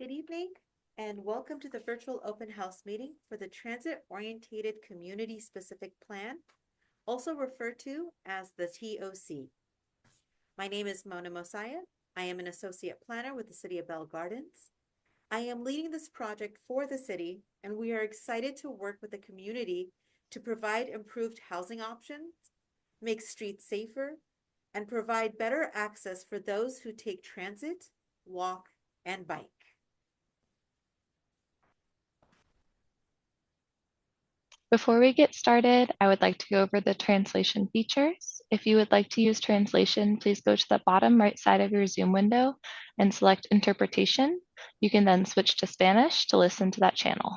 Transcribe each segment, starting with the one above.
Good evening and welcome to the virtual open house meeting for the Transit-Oriented Community-Specific Plan, also referred to as the TOC. My name is Mona Mosiah. I am an associate planner with the City of Bell Gardens. I am leading this project for the city, and we are excited to work with the community to provide improved housing options, make streets safer, and provide better access for those who take transit, walk, and bike. Before we get started, I would like to go over the translation features. If you would like to use translation, please go to the bottom right side of your Zoom window and select Interpretation. You can then switch to Spanish to listen to that channel.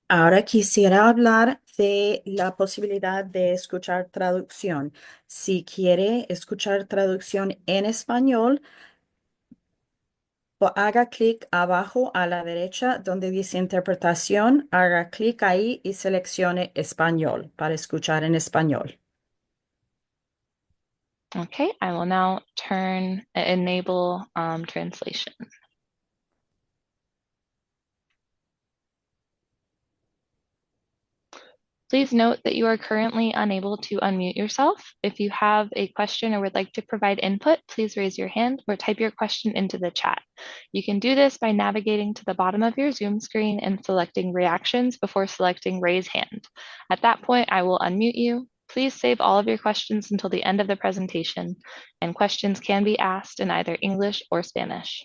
Ahora quisiera hablar de la posibilidad de escuchar traducción. Si quiere escuchar traducción en español, haga clic abajo a la derecha donde dice interpretación, haga clic ahí y seleccione español para escuchar en español. Okay, I will now enable translation. Please note that you are currently unable to unmute yourself. If you have a question or would like to provide input, please raise your hand or type your question into the chat. You can do this by navigating to the bottom of your Zoom screen and selecting reactions before selecting raise hand. At that point, I will unmute you. Please save all of your questions until the end of the presentation, and questions can be asked in either English or Spanish.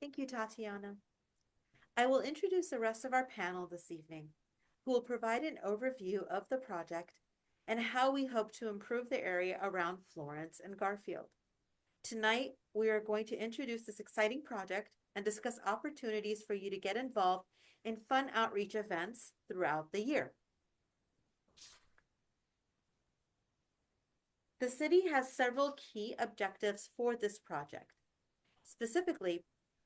Thank you, Tatiana. I will introduce the rest of our panel this evening, who will provide an overview of the project and how we hope to improve the area around Florence and Garfield. Tonight, we are going to introduce this exciting project and discuss opportunities for you to get involved in fun outreach events throughout the year. The city has several key objectives for this project. Specifically,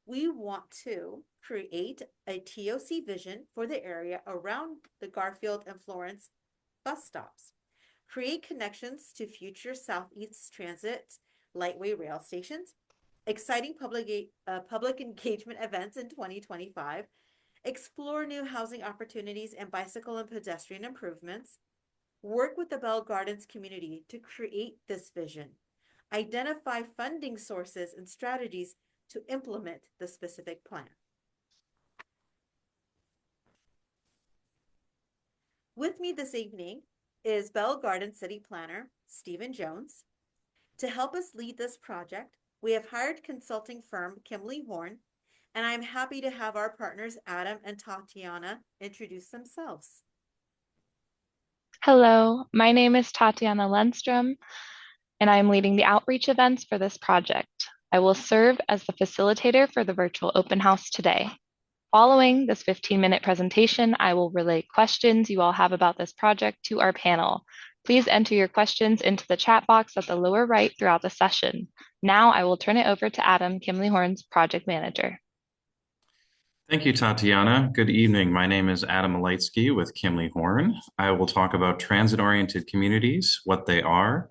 we want to create a TOC vision for the area around the Garfield and Florence bus stops, create connections to future Southeast Transit lightweight rail stations, exciting public engagement events in 2025, explore new housing opportunities and bicycle and pedestrian improvements, work with the Bell Gardens community to create this vision, identify funding sources and strategies to implement the specific plan. With me this evening is Bell Gardens City Planner, Stephen Jones. To help us lead this project, we have hired consulting firm Kimley Horn, and I'm happy to have our partners Adam and Tatiana introduce themselves. Hello, my name is Tatiana Lundstrom, and I'm leading the outreach events for this project. I will serve as the facilitator for the virtual open house today. Following this 15-minute presentation, I will relay questions you all have about this project to our panel. Please enter your questions into the chat box at the lower right throughout the session. Now I will turn it over to Adam, Kimley Horn's project manager. Thank you, Tatiana. Good evening. My name is Adam Maletsky with Kimley Horn. I will talk about transit-oriented communities, what they are,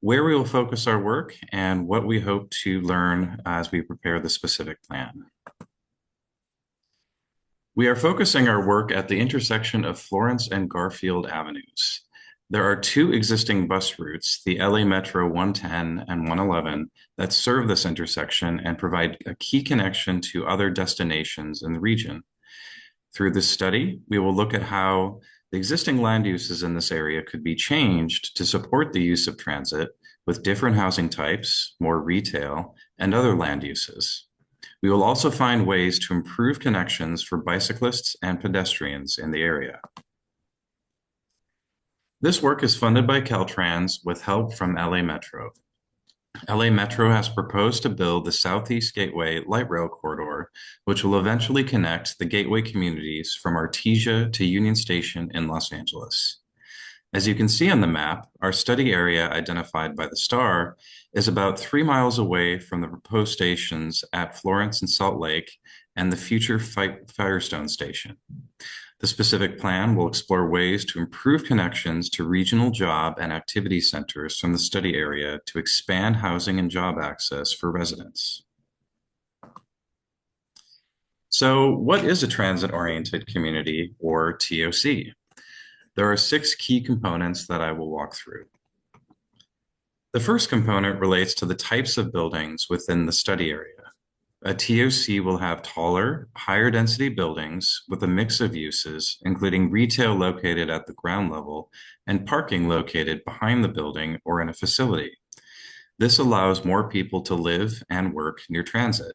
where we will focus our work, and what we hope to learn as we prepare the specific plan. We are focusing our work at the intersection of Florence and Garfield Avenues. There are two existing bus routes, the LA Metro 110 and 111, that serve this intersection and provide a key connection to other destinations in the region. Through this study, we will look at how the existing land uses in this area could be changed to support the use of transit with different housing types, more retail, and other land uses. We will also find ways to improve connections for bicyclists and pedestrians in the area. This work is funded by Caltrans with help from LA Metro. LA Metro has proposed to build the Southeast Gateway light rail corridor, which will eventually connect the gateway communities from Artesia to Union Station in Los Angeles. As you can see on the map, our study area identified by the star is about 3 miles away from the proposed stations at Florence and Salt Lake and the future Firestone station. The specific plan will explore ways to improve connections to regional job and activity centers from the study area to expand housing and job access for residents. So, what is a transit-oriented community, or TOC? There are 6 key components that I will walk through. The first component relates to the types of buildings within the study area. A TOC will have taller, higher density buildings with a mix of uses, including retail located at the ground level and parking located behind the building or in a facility. This allows more people to live and work near transit.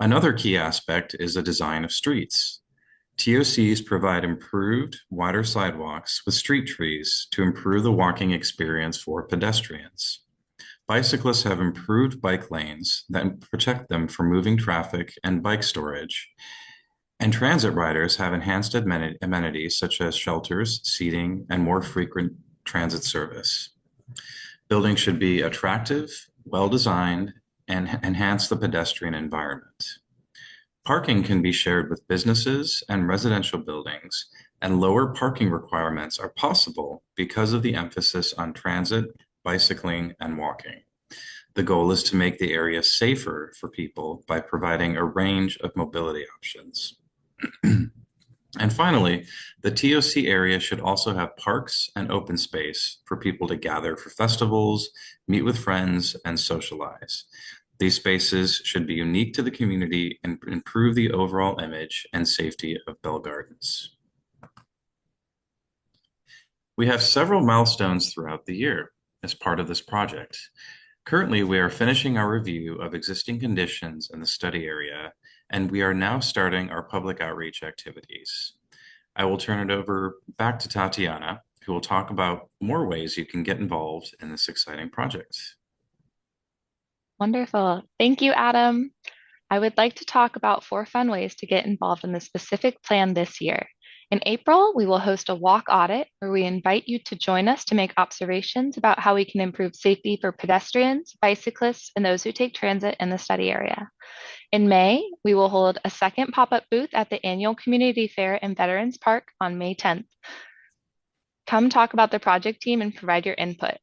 Another key aspect is the design of streets. TOCs provide improved, wider sidewalks with street trees to improve the walking experience for pedestrians. Bicyclists have improved bike lanes that protect them from moving traffic and bike storage. And transit riders have enhanced amenities such as shelters, seating, and more frequent transit service. Buildings should be attractive, well-designed, and enhance the pedestrian environment. Parking can be shared with businesses and residential buildings, and lower parking requirements are possible because of the emphasis on transit, bicycling, and walking. The goal is to make the area safer for people by providing a range of mobility options. And finally, the TOC area should also have parks and open space for people to gather for festivals, meet with friends, and socialize. These spaces should be unique to the community and improve the overall image and safety of Bell Gardens. We have several milestones throughout the year as part of this project. Currently, we are finishing our review of existing conditions in the study area, and we are now starting our public outreach activities. I will turn it over back to Tatiana, who will talk about more ways you can get involved in this exciting project. Wonderful. Thank you, Adam. I would like to talk about 4 fun ways to get involved in the specific plan this year. In April, we will host a walk audit where we invite you to join us to make observations about how we can improve safety for pedestrians, bicyclists, and those who take transit in the study area. In May, we will hold a second pop-up booth at the annual community fair in Veterans Park on May 10th. Come talk about the project team and provide your input.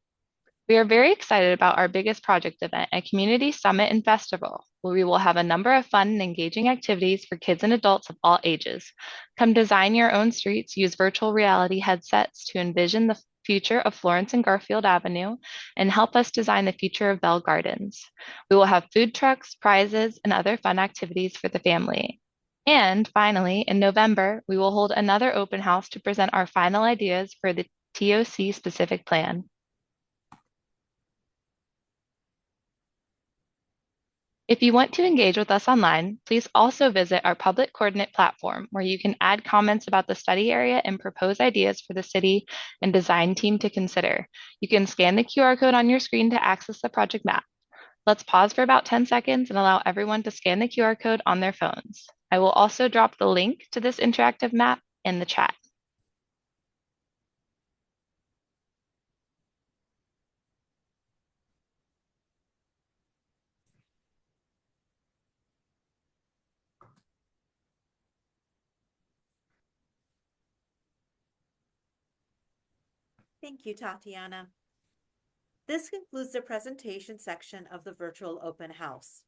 We are very excited about our biggest project event, a community summit and festival, where we will have a number of fun and engaging activities for kids and adults of all ages. Come design your own streets, use virtual reality headsets to envision the future of Florence and Garfield Avenue, and help us design the future of Bell Gardens. We will have food trucks, prizes, and other fun activities for the family. And finally, in November, we will hold another open house to present our final ideas for the TOC specific plan. If you want to engage with us online, please also visit our public coordinate platform where you can add comments about the study area and propose ideas for the city and design team to consider. You can scan the QR code on your screen to access the project map. Let's pause for about 10 seconds and allow everyone to scan the QR code on their phones. I will also drop the link to this interactive map in the chat. Thank you, Tatiana. This concludes the presentation section of the virtual open house.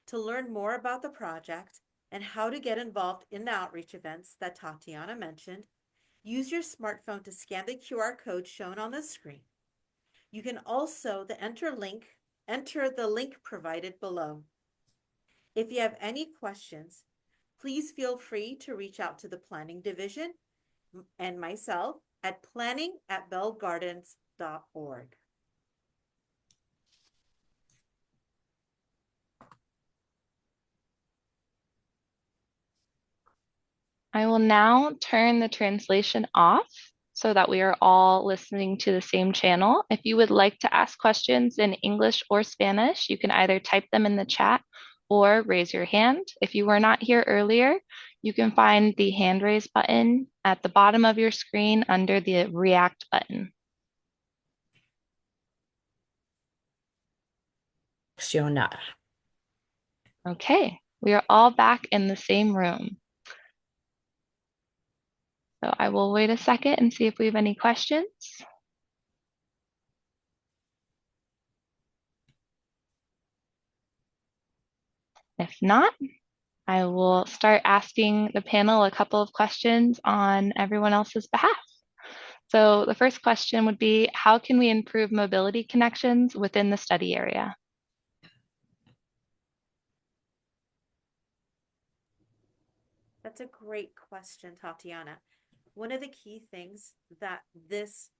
To learn more about the project and how to get involved in the outreach events that Tatiana mentioned, use your smartphone to scan the QR code shown on the screen. You can also enter the link provided below. If you have any questions, please feel free to reach out to the planning division and myself at planning@bellgardens.org. I will now turn the translation off so that we are all listening to the same channel. If you would like to ask questions in English or Spanish, you can either type them in the chat or raise your hand. If you were not here earlier, you can find the hand raise button at the bottom of your screen under the React button. Okay, we are all back in the same room. So I will wait a second and see if we have any questions. If not, I will start asking the panel a couple of questions on everyone else's behalf. So the first question would be, how can we improve mobility connections within the study area? That's a great question, Tatiana. One of the key things that this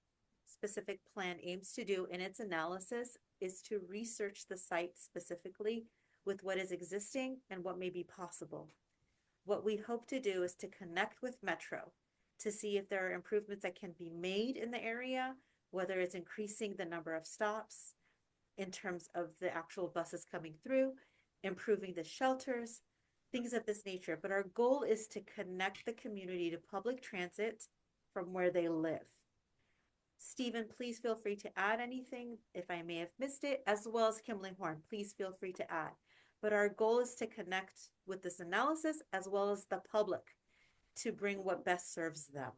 specific plan aims to do in its analysis is to research the site specifically with what is existing and what may be possible. What we hope to do is to connect with Metro to see if there are improvements that can be made in the area, whether it's increasing the number of stops in terms of the actual buses coming through, improving the shelters, things of this nature. But our goal is to connect the community to public transit from where they live. Stephen, please feel free to add anything if I may have missed it, as well as Kimberly Horn, please feel free to add. But our goal is to connect with this analysis as well as the public to bring what best serves them.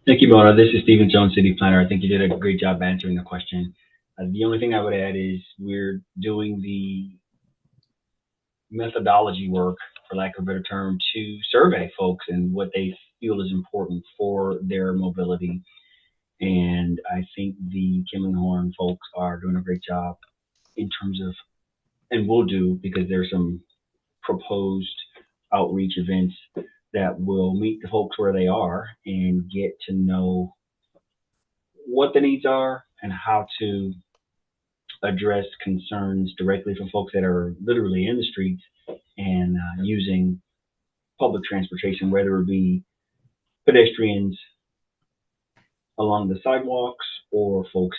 Thank you, Mona. This is Stephen Jones, City Planner. I think you did a great job answering the question. The only thing I would add is we're doing the methodology work, for lack of a better term, to survey folks and what they feel is important for their mobility. And I think the Kimley Horn folks are doing a great job in terms of, and will do, because there's some proposed outreach events that will meet the folks where they are and get to know what the needs are and how to address concerns directly from folks that are literally in the streets and using public transportation, whether it be pedestrians along the sidewalks or folks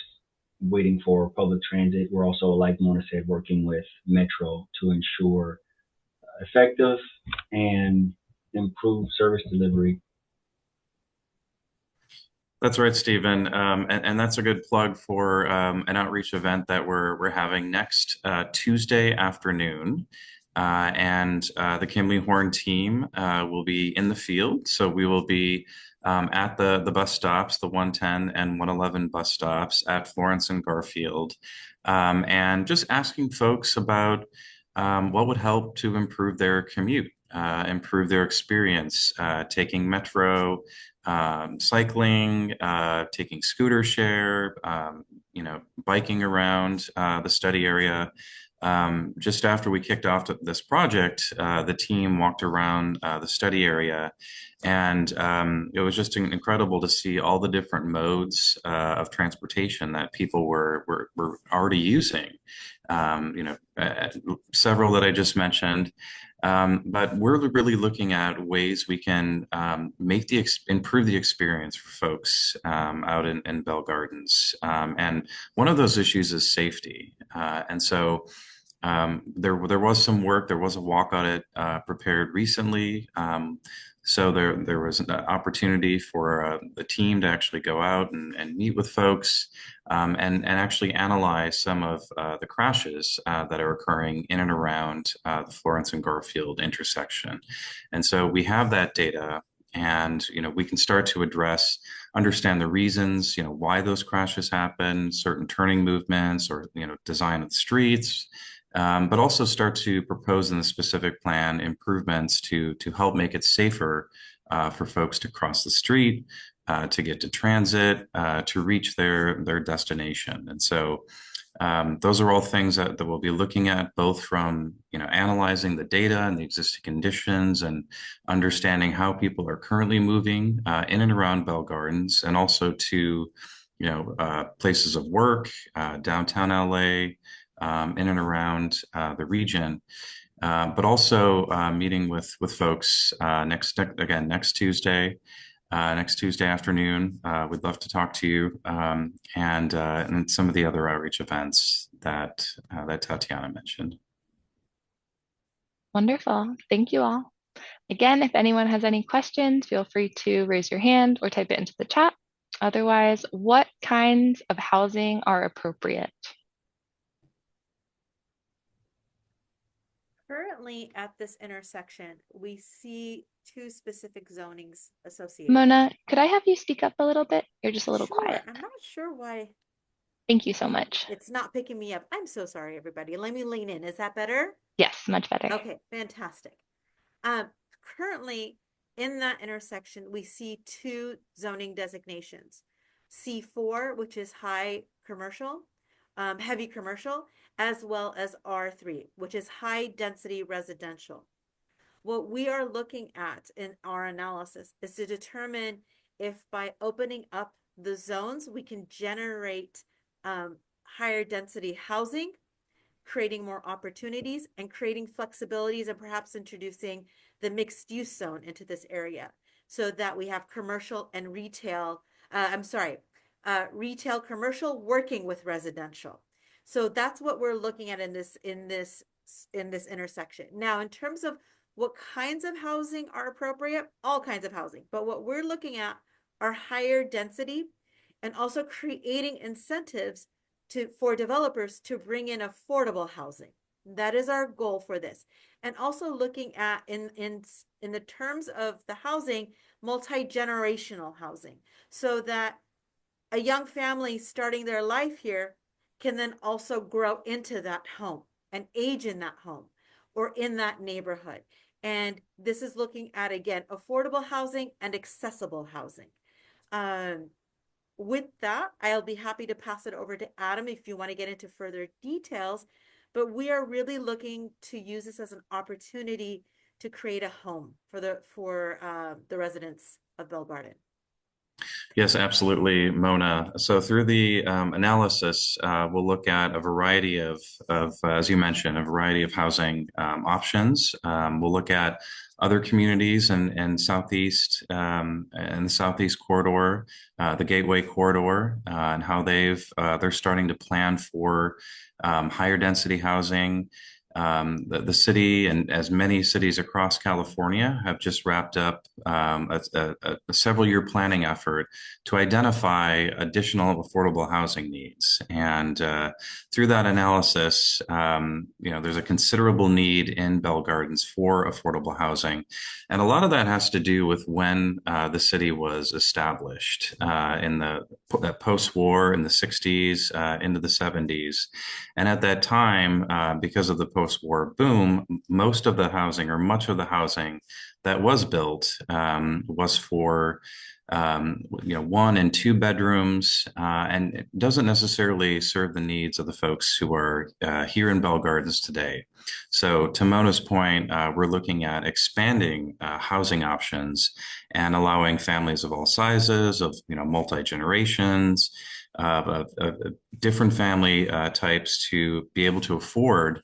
waiting for public transit. We're also, like Mona said, working with Metro to ensure effective and improved service delivery. That's right, Stephen. And that's a good plug for an outreach event that we're having next Tuesday afternoon. The Kimley Horn team will be in the field. So we will be at the bus stops, the 110 and 111 bus stops at Florence and Garfield, and just asking folks about what would help to improve their commute, improve their experience, taking Metro, cycling, taking scooter share, biking around the study area. Just after we kicked off this project, the team walked around the study area, and it was just incredible to see all the different modes of transportation that people were already using. Several that I just mentioned. But we're really looking at ways we can improve the experience for folks out in Bell Gardens. And one of those issues is safety. And so there was some work, there was a walk audit prepared recently. So there was an opportunity for the team to actually go out and meet with folks and actually analyze some of the crashes that are occurring in and around the Florence and Garfield intersection. And so we have that data, and we can start to understand the reasons, why those crashes happen, certain turning movements, or design of the streets. But also start to propose in the specific plan improvements to help make it safer for folks to cross the street, to get to transit, to reach their destination. And so those are all things that we'll be looking at, both from analyzing the data and the existing conditions and understanding how people are currently moving in and around Bell Gardens, and also to places of work, downtown LA, in and around the region, but also meeting with folks next Tuesday, next Tuesday afternoon. We'd love to talk to you, and some of the other outreach events that Tatiana mentioned. Wonderful. Thank you all. Again, if anyone has any questions, feel free to raise your hand or type it into the chat. Otherwise, what kinds of housing are appropriate? currently at this intersection, we see two specific zonings associated. Mona, could I have you speak up a little bit? You're just a little Sure, quiet. I'm not sure why Thank you so much. it's not picking me up. I'm so sorry, everybody. Let me lean in. Is that better? Yes, much better. Okay, fantastic. Um, Currently in that intersection, we see two zoning designations. C4, which is high commercial, heavy commercial, as well as R3, which is high density residential. What we are looking at in our analysis is to determine if by opening up the zones, we can generate higher density housing, creating more opportunities and creating flexibilities and perhaps introducing the mixed use zone into this area so that we have commercial and retail, retail commercial working with residential. So that's what we're looking at in this intersection. Now, in terms of what kinds of housing are appropriate, all kinds of housing, but what we're looking at are higher density and also creating incentives for developers to bring in affordable housing. That is our goal for this. And also looking at in the terms of the housing, multi-generational housing, so that a young family starting their life here can then also grow into that home and age in that home or in that neighborhood. And this is looking at, again, affordable housing and accessible housing. With that, I'll be happy to pass it over to Adam if you want to get into further details. But we are really looking to use this as an opportunity to create a home for the residents of Bell Garden. Yes, absolutely, Mona. So through the analysis, we'll look at a variety of as you mentioned, a variety of housing options. We'll look at other communities in Southeast and the Southeast corridor, the Gateway corridor, and how they're starting to plan for higher density housing. The city and as many cities across California have just wrapped up a several-year planning effort to identify additional affordable housing needs. And through that analysis, there's a considerable need in Bell Gardens for affordable housing. And a lot of that has to do with when the city was established in the post-war in the 60s into the 70s. And at that time, because of the post-war boom, most of the housing or much of the housing that was built was for 1 and 2 bedrooms, and it doesn't necessarily serve the needs of the folks who are here in Bell Gardens today. So to Mona's point, we're looking at expanding housing options and allowing families of all sizes, of multi-generations, of different family types to be able to afford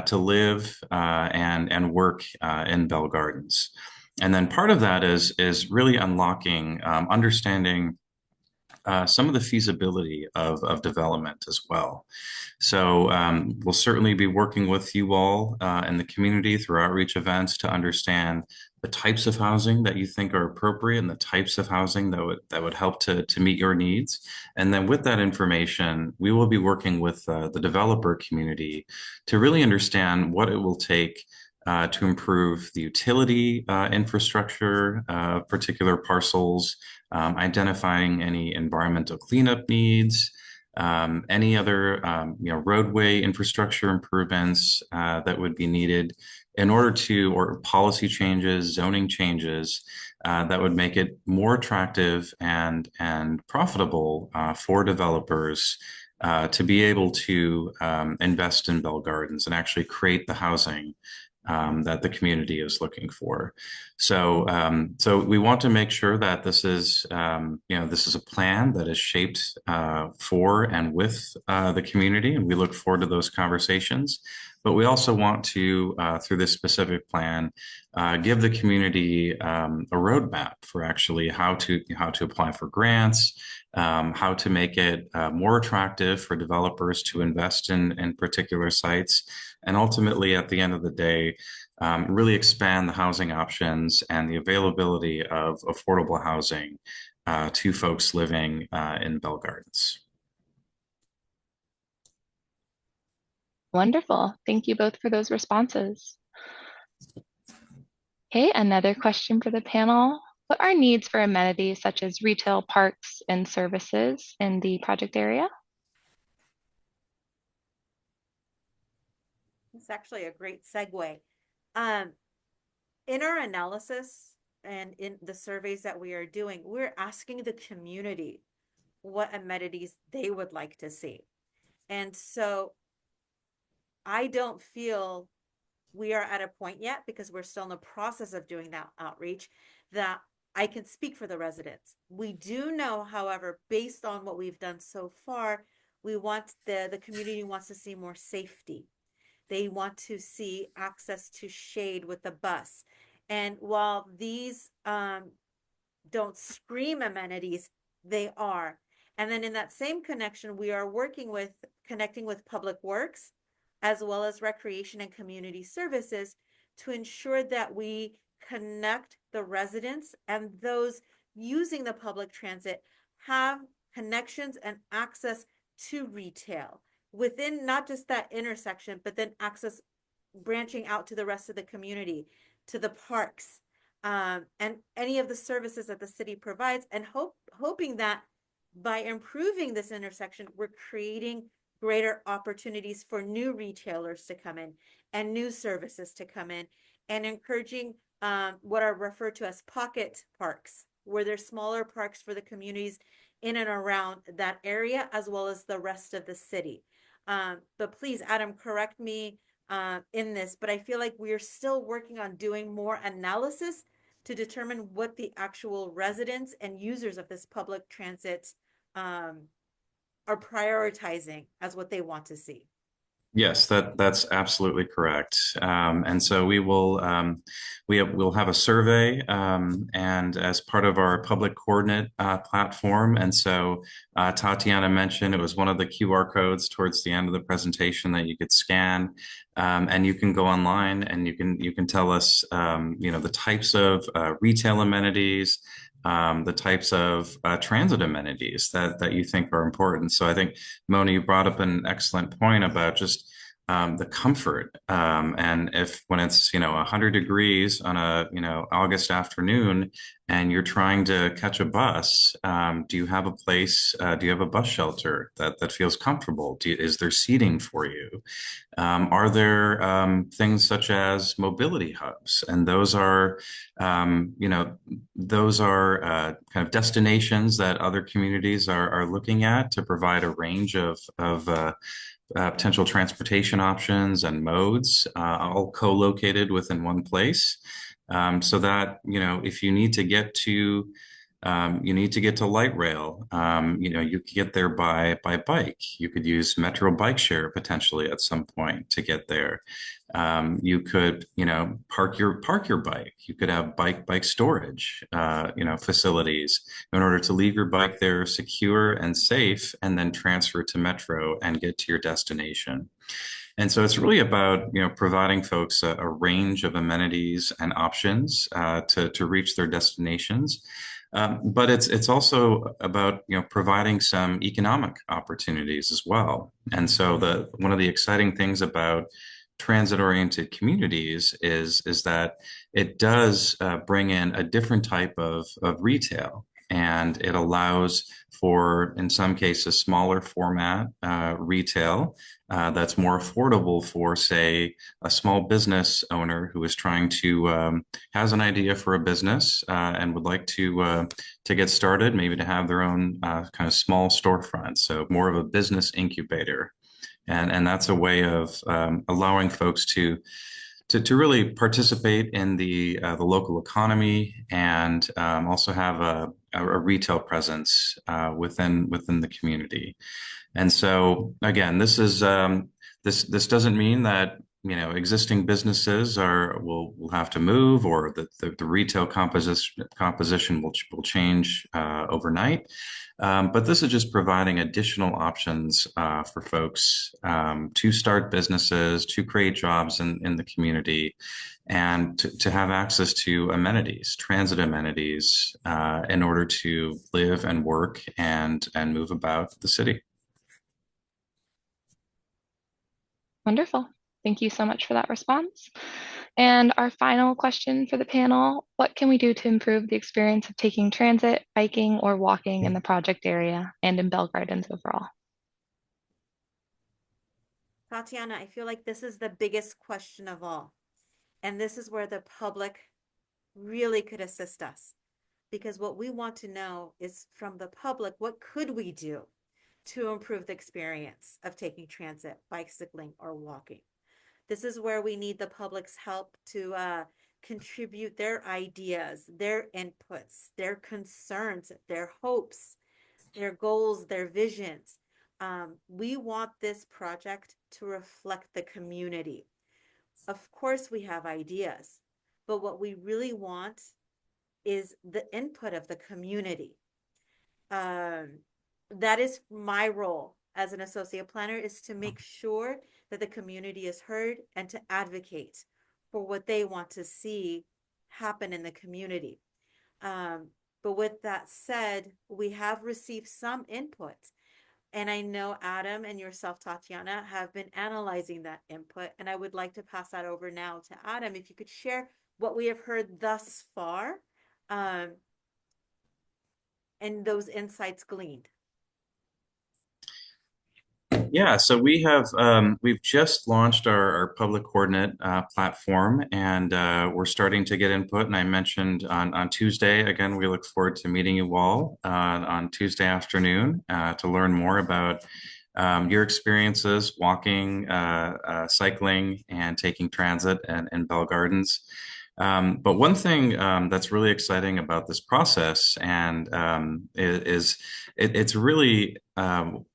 to live and work in Bell Gardens. And then part of that is really unlocking, understanding some of the feasibility of development as well. So we'll certainly be working with you all in the community through outreach events to understand the types of housing that you think are appropriate and the types of housing that would help to meet your needs. And then with that information, we will be working with the developer community to really understand what it will take to improve the utility infrastructure of particular parcels, identifying any environmental cleanup needs, any other roadway infrastructure improvements that would be needed in order to, or policy changes, zoning changes that would make it more attractive and profitable for developers to be able to invest in Bell Gardens and actually create the housing that the community is looking for. So, so we want to make sure that this is, this is a plan that is shaped for and with the community, and we look forward to those conversations. But we also want to, through this specific plan, give the community a roadmap for actually how to apply for grants, how to make it more attractive for developers to invest in particular sites, and ultimately, at the end of the day, really expand the housing options and the availability of affordable housing to folks living in Bell Gardens. Wonderful. Thank you both for those responses. Okay, another question for the panel. What are needs for amenities such as retail, parks, and services in the project area? It's actually a great segue. Um, in our analysis and in the surveys that we are doing, we're asking the community what amenities they would like to see. And so I don't feel we are at a point yet, because we're still in the process of doing that outreach, that I can speak for the residents. We do know, however, based on what we've done so far, we want the community wants to see more safety. They want to see access to shade with the bus. And while these don't scream amenities, they are. And then in that same connection, we are connecting with Public Works as well as Recreation and Community Services to ensure that we connect the residents and those using the public transit have connections and access to retail within not just that intersection, but then access branching out to the rest of the community, to the parks, and any of the services that the city provides, and hoping that by improving this intersection, we're creating greater opportunities for new retailers to come in and new services to come in, and encouraging what are referred to as pocket parks, where there's smaller parks for the communities in and around that area, as well as the rest of the city. But please, Adam, correct me in this, but I feel like we're still working on doing more analysis to determine what the actual residents and users of this public transit are prioritizing as what they want to see. Yes, that's absolutely correct. And so we'll have a survey, and as part of our public coordinate platform. And so Tatiana mentioned it was one of the QR codes towards the end of the presentation that you could scan, and you can go online and you can tell us the types of retail amenities. The types of transit amenities that you think are important. So I think, Mona, you brought up an excellent point about just the comfort. And if when it's 100 degrees on a August afternoon and you're trying to catch a bus, do you have a place? Do you have a bus shelter that feels comfortable? Is there seating for you? Are there things such as mobility hubs? And those are, kind of destinations that other communities are looking at to provide a range of potential transportation options and modes, all co-located within one place. So that, if you need to get to light rail. You could get there by bike. You could use Metro bike share potentially at some point to get there. You could, park your bike. You could have bike storage, facilities in order to leave your bike there secure and safe, and then transfer to Metro and get to your destination. And so it's really about providing folks a range of amenities and options to reach their destinations. But it's also about providing some economic opportunities as well. And so one of the exciting things about transit-oriented communities is that it does bring in a different type of retail, and it allows for, in some cases, smaller format retail that's more affordable for, say, a small business owner who is trying to has an idea for a business and would like to get started, maybe to have their own kind of small storefront. So more of a business incubator, and that's a way of allowing folks to really participate in the local economy, and also have a retail presence within the community. And so again, this doesn't mean that existing businesses will have to move, or the retail composition will change overnight. But this is just providing additional options for folks to start businesses, to create jobs in the community, and to have access to amenities, transit amenities, in order to live and work and move about the city. Wonderful. Thank you so much for that response. And our final question for the panel, what can we do to improve the experience of taking transit, biking, or walking in the project area and in Bell Gardens overall? Tatiana, I feel like this is the biggest question of all. And this is where the public really could assist us. Because what we want to know is from the public, what could we do to improve the experience of taking transit, bicycling, or walking? This is where we need the public's help to contribute their ideas, their inputs, their concerns, their hopes, their goals, their visions. We want this project to reflect the community. Of course, we have ideas, but what we really want is the input of the community. That is my role as an associate planner, is to make sure that the community is heard and to advocate for what they want to see happen in the community. But with that said, we have received some input. And I know Adam and yourself, Tatiana, have been analyzing that input. And I would like to pass that over now to Adam. If you could share what we have heard thus far, and those insights gleaned. Yeah, so we've just launched our public coordinate platform, and we're starting to get input. And I mentioned on Tuesday, again, we look forward to meeting you all on Tuesday afternoon to learn more about your experiences walking, cycling, and taking transit in Bell Gardens. But one thing that's really exciting about this process and is it's really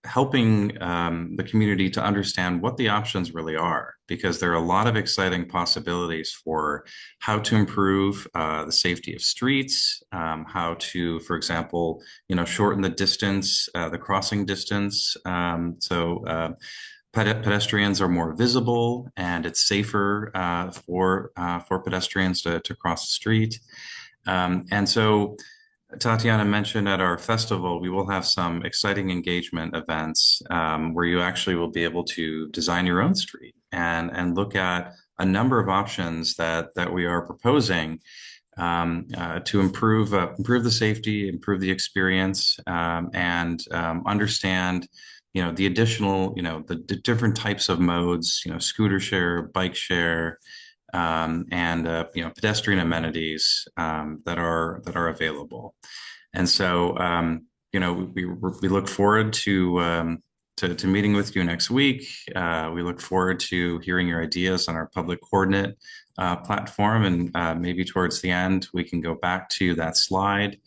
helping the community to understand what the options really are, because there are a lot of exciting possibilities for how to improve the safety of streets, how to, for example, shorten the distance, the crossing distance. Pedestrians are more visible, and it's safer for pedestrians to cross the street. And so Tatiana mentioned at our festival, we will have some exciting engagement events where you actually will be able to design your own street and look at a number of options that we are proposing to improve the safety, improve the experience, and understand the additional the different types of modes, scooter share, bike share, and pedestrian amenities that are available. And so we look forward to meeting with you next week. We look forward to hearing your ideas on our public coordinate platform, and maybe towards the end we can go back to that slide.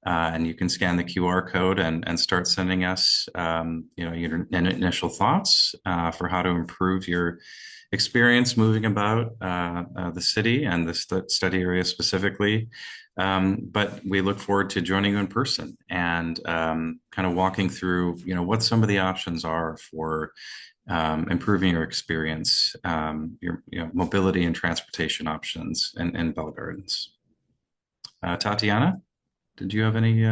And you can scan the QR code and start sending us, your initial thoughts for how to improve your experience moving about the city and the study area specifically. But we look forward to joining you in person and kind of walking through, what some of the options are for improving your experience, your mobility and transportation options in Bell Gardens. Tatiana? Did you have any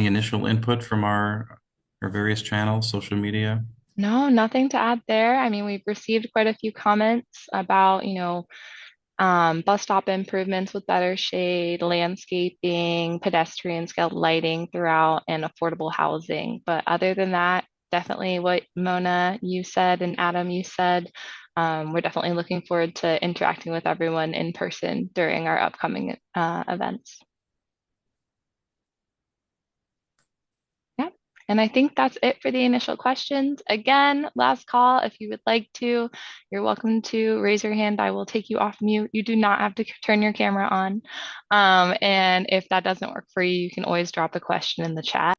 initial input from our various channels, social media? No, nothing to add there. I mean, we've received quite a few comments about, bus stop improvements with better shade, landscaping, pedestrian scale lighting throughout, and affordable housing. But other than that, definitely what Mona, you said, and Adam, you said, we're definitely looking forward to interacting with everyone in person during our upcoming events. Yeah, and I think that's it for the initial questions. Again, last call, if you would like to, you're welcome to raise your hand. I will take you off mute. You do not have to turn your camera on. And if that doesn't work for you, you can always drop a question in the chat.